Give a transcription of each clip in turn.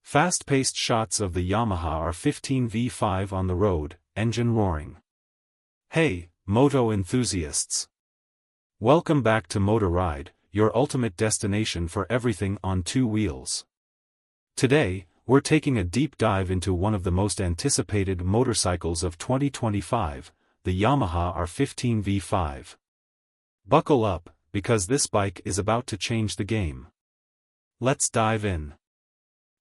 Fast-paced shots of the Yamaha R15 V5 on the road, engine roaring. Hey, moto enthusiasts! Welcome back to Motor Ride, your ultimate destination for everything on two wheels. Today, we're taking a deep dive into one of the most anticipated motorcycles of 2025, the Yamaha R15 V5. Buckle up, because this bike is about to change the game. Let's dive in.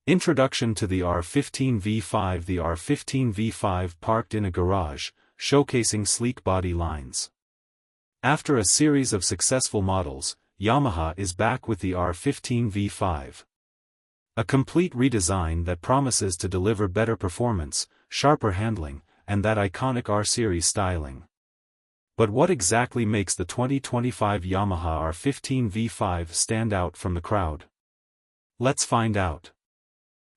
Introduction to the R15 V5. The R15 V5 parked in a garage, showcasing sleek body lines. After a series of successful models, Yamaha is back with the R15 V5. A complete redesign that promises to deliver better performance, sharper handling, and that iconic R-Series styling. But what exactly makes the 2025 Yamaha R15 V5 stand out from the crowd? Let's find out.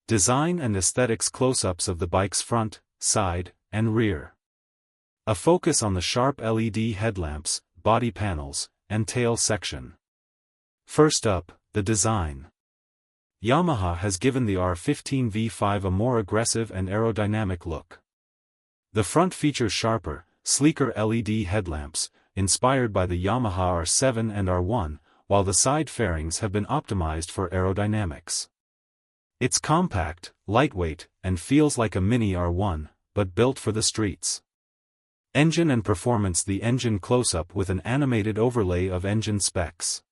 Design and aesthetics. Close-ups of the bike's front, side, and rear. A focus on the sharp LED headlamps, body panels, and tail section. First up, the design. Yamaha has given the R15 V5 a more aggressive and aerodynamic look. The front features sharper, sleeker LED headlamps, inspired by the Yamaha R7 and R1, while the side fairings have been optimized for aerodynamics. It's compact, lightweight, and feels like a mini R1, but built for the streets. Engine and performance. The engine close-up with an animated overlay of engine specs.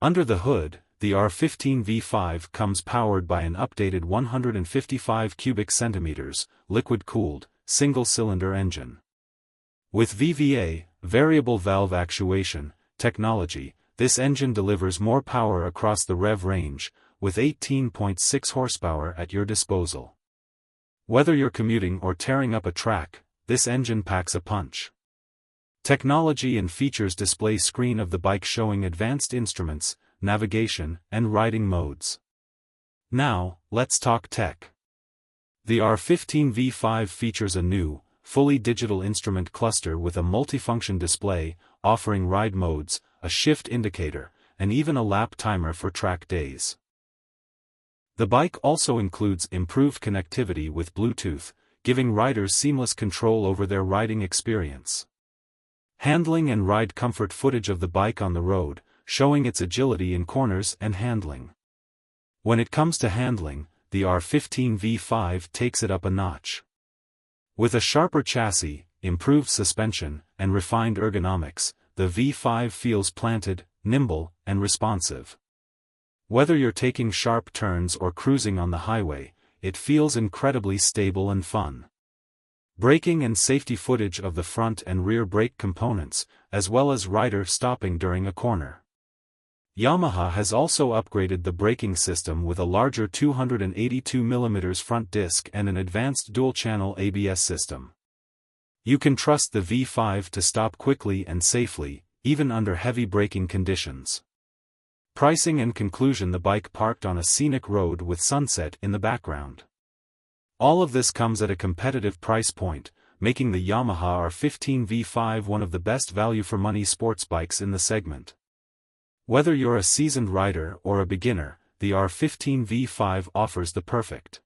Under the hood, the R15 V5 comes powered by an updated 155 cubic centimeters, liquid-cooled, single-cylinder engine. With VVA, variable valve actuation, technology, this engine delivers more power across the rev range, with 18.6 horsepower at your disposal. Whether you're commuting or tearing up a track, this engine packs a punch. Technology and features. Display screen of the bike showing advanced instruments, navigation, and riding modes. Now, let's talk tech. The R15 V5 features a new, fully digital instrument cluster with a multifunction display, offering ride modes, a shift indicator, and even a lap timer for track days. The bike also includes improved connectivity with Bluetooth, giving riders seamless control over their riding experience. Handling and ride comfort. Footage of the bike on the road, showing its agility in corners and handling. When it comes to handling, the R15 V5 takes it up a notch. With a sharper chassis, improved suspension, and refined ergonomics, the V5 feels planted, nimble, and responsive. Whether you're taking sharp turns or cruising on the highway, it feels incredibly stable and fun. Braking and safety. Footage of the front and rear brake components, as well as rider stopping during a corner. Yamaha has also upgraded the braking system with a larger 282mm front disc and an advanced dual-channel ABS system. You can trust the V5 to stop quickly and safely, even under heavy braking conditions. Pricing and conclusion. The bike parked on a scenic road with sunset in the background. All of this comes at a competitive price point, making the Yamaha R15 V5 one of the best value-for-money sports bikes in the segment. Whether you're a seasoned rider or a beginner, the R15 V5 offers the perfect